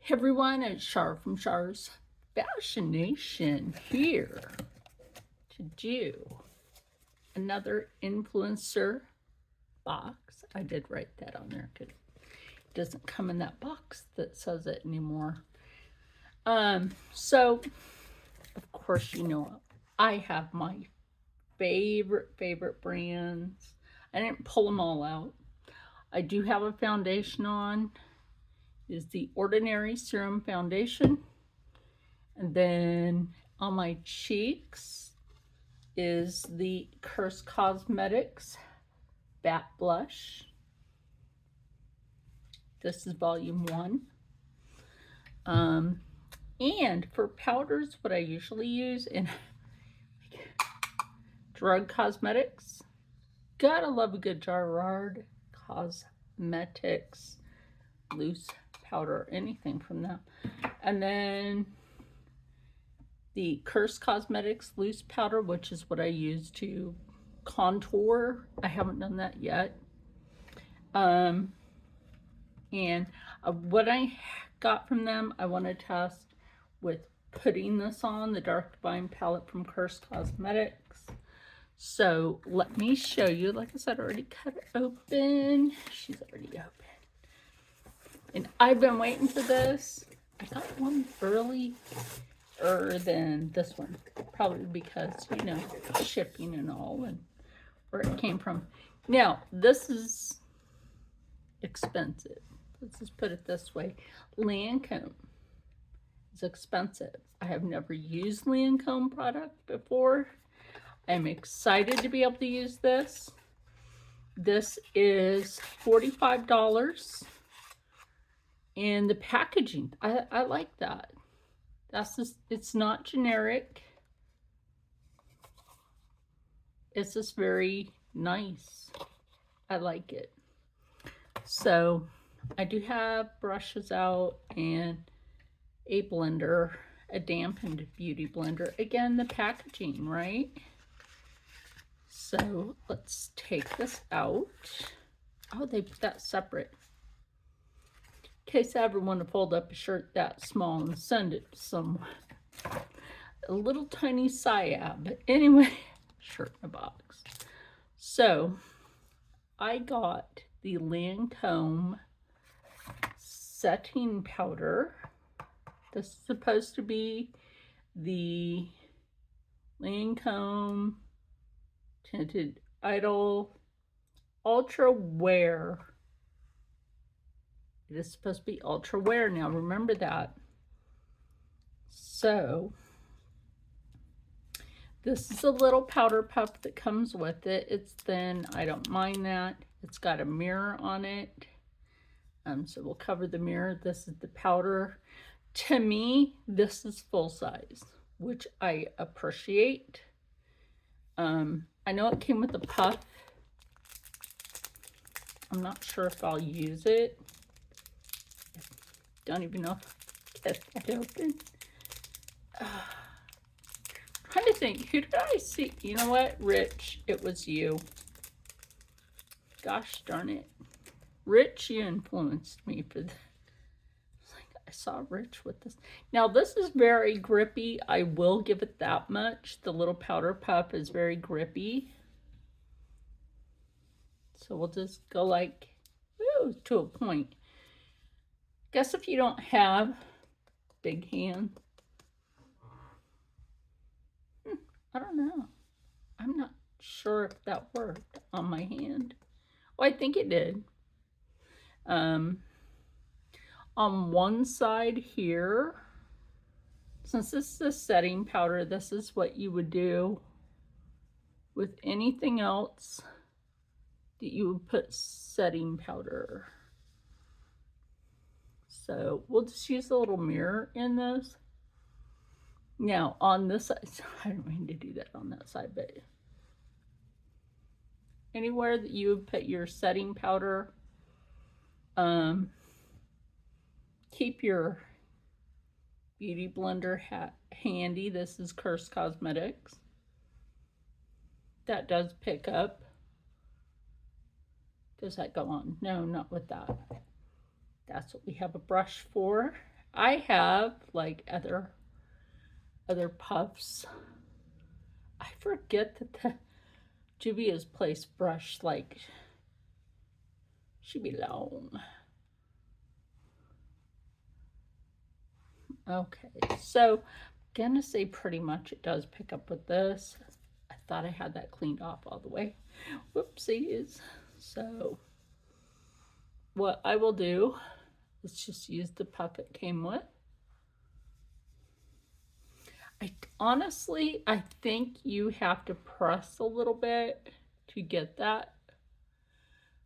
Hey everyone, it's Char from Char's Fashion Nation here to do another influencer box. I did write that on there because it doesn't come in that box that says it anymore. So of course you know I have my favorite brands. I didn't pull them all out. I do have a foundation on. Is the Ordinary Serum Foundation. And then on my cheeks is the Curse Cosmetics Bat Blush. This is volume 1. And for powders, what I usually use in Drug Cosmetics, gotta love a good Gerard Cosmetics loose powder, anything from them. And then the Curse Cosmetics loose powder, which is what I use to contour. I haven't done that yet. And what I got from them, I want to test with putting this on, the Dark Divine palette from Curse Cosmetics. So let me show you. Like I said, I already cut it open. She's already open. And I've been waiting for this. I got one earlier than this one. Probably because, you know, shipping and all and where it came from. Now, this is expensive. Let's just put it this way. Lancome is expensive. I have never used Lancome product before. I'm excited to be able to use this. This is $45. And the packaging, I like that. That's just, it's not generic. It's just very nice. I like it. So I do have brushes out and a blender, a dampened beauty blender. Again, the packaging, right? So let's take this out. Oh, they put that separate. In case I ever want to fold up a shirt that small and send it to someone. A little tiny Siab. But anyway, shirt in a box. So I got the Lancome setting powder. This is supposed to be the Lancome Tinted Idol Ultra Wear. It is supposed to be ultra wear now. Remember that. So this is a little powder puff that comes with it. It's thin. I don't mind that. It's got a mirror on it. So we'll cover the mirror. This is the powder. To me, this is full size, which I appreciate. I know it came with a puff. I'm not sure if I'll use it. Don't even know if I get that open. Trying to think, who did I see? You know what, Rich? It was you. Gosh darn it. Rich, you influenced me for this. I saw Rich with this. Now, this is very grippy. I will give it that much. The little powder puff is very grippy. So we'll just go like, woo, to a point. Guess if you don't have big hands, I don't know. I'm not sure if that worked on my hand. Well, I think it did. On one side here, since this is a setting powder, this is what you would do with anything else that you would put setting powder. So we'll just use a little mirror in this. Now on this side, I didn't mean to do that on that side, but anywhere that you would put your setting powder, keep your beauty blender handy. This is Curse Cosmetics. That does pick up. Does that go on? No, not with that. That's what we have a brush for. I have like other puffs. I forget that the Juvia's Place brush like should be long. Okay, so I'm gonna say pretty much it does pick up with this. I thought I had that cleaned off all the way. Whoopsies. So what I will do is just use the puff it came with. Honestly, I think you have to press a little bit to get that.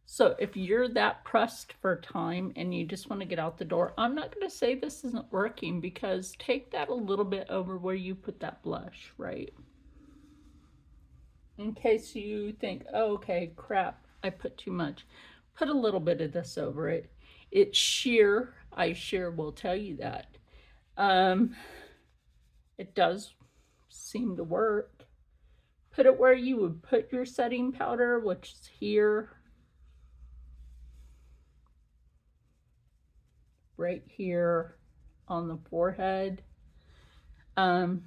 So if you're that pressed for time and you just want to get out the door, I'm not going to say this isn't working, because take that a little bit over where you put that blush, right? In case you think, oh, okay, crap, I put too much. Put a little bit of this over it. It's sheer. I sure will tell you that. It does seem to work. Put it where you would put your setting powder, which is here. Right here on the forehead.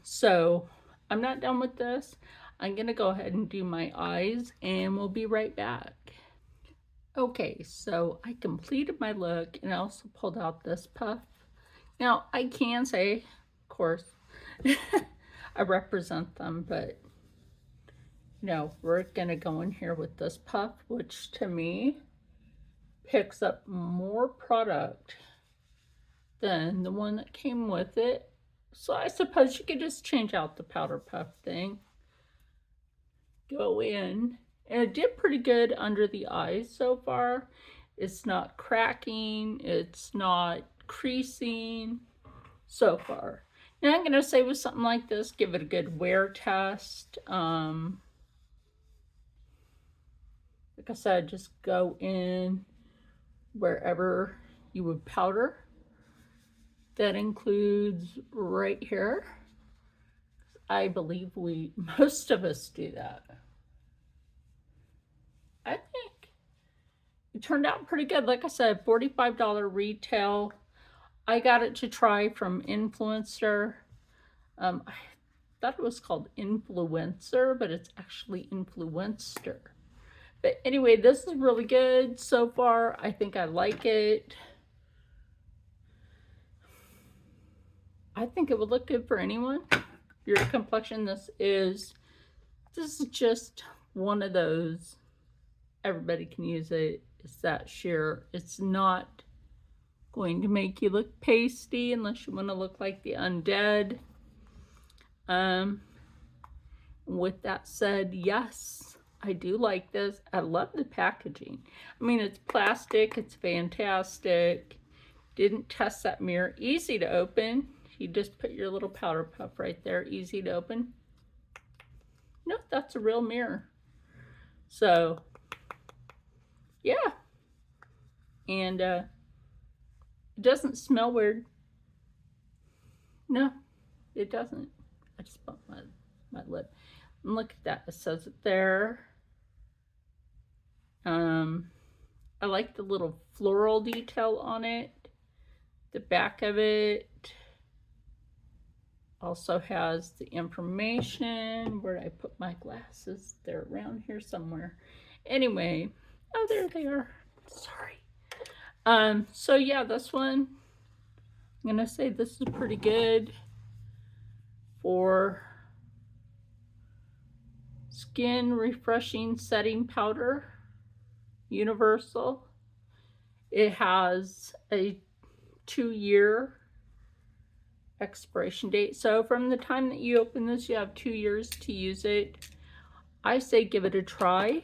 So I'm not done with this. I'm gonna go ahead and do my eyes and we'll be right back. Okay, so I completed my look and I also pulled out this puff. Now I can say, of course, I represent them, but no, we're gonna go in here with this puff, which to me picks up more product than the one that came with it. So I suppose you could just change out the powder puff thing. Go in. And it did pretty good under the eyes so far. It's not cracking. It's not creasing so far. Now I'm going to say with something like this, give it a good wear test. Like I said, just go in wherever you would powder. That includes right here. I believe most of us do that. I think it turned out pretty good. Like I said, $45 retail. I got it to try from Influenster. I thought it was called Influencer, but it's actually Influenster. But anyway, this is really good so far. I think I like it. I think it would look good for anyone. Your complexion, this is just one of those. Everybody can use it. It's that sheer. It's not going to make you look pasty unless you want to look like the undead. With that said, yes, I do like this. I love the packaging. I mean, it's plastic. It's fantastic. Didn't test that mirror. Easy to open. You just put your little powder puff right there. Easy to open. No, that's a real mirror. So, yeah. And it doesn't smell weird. No, it doesn't. I just bumped my lip. And look at that. It says it there. I like the little floral detail on it. The back of it also has the information. Where did I put my glasses? They're around here somewhere. Anyway, oh, there they are. Sorry. So yeah, this one, I'm gonna say this is pretty good for skin refreshing setting powder. Universal. It has a 2-year expiration date. So from the time that you open this, you have 2 years to use it. I say give it a try.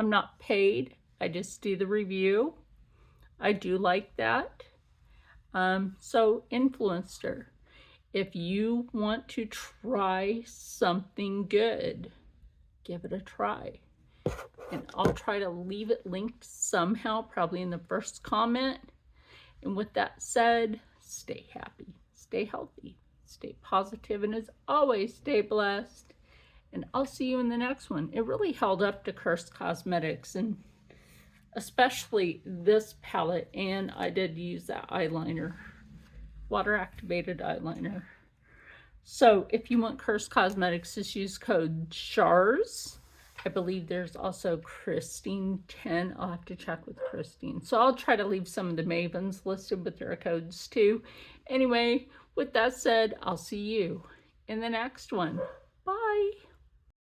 I'm not paid. I just do the review. I do like that. So Influenster, if you want to try something good, give it a try. And I'll try to leave it linked somehow, probably in the first comment. And with that said, stay happy, stay healthy, stay positive, and as always, stay blessed. And I'll see you in the next one. It really held up to Cursed Cosmetics, and especially this palette. And I did use that eyeliner water activated eyeliner. So if you want Curse Cosmetics, just use code SHARS. I believe there's also Christine10. I'll have to check with Christine. So I'll try to leave some of the Mavens listed with their codes too. Anyway, with that said, I'll see you in the next one. Bye.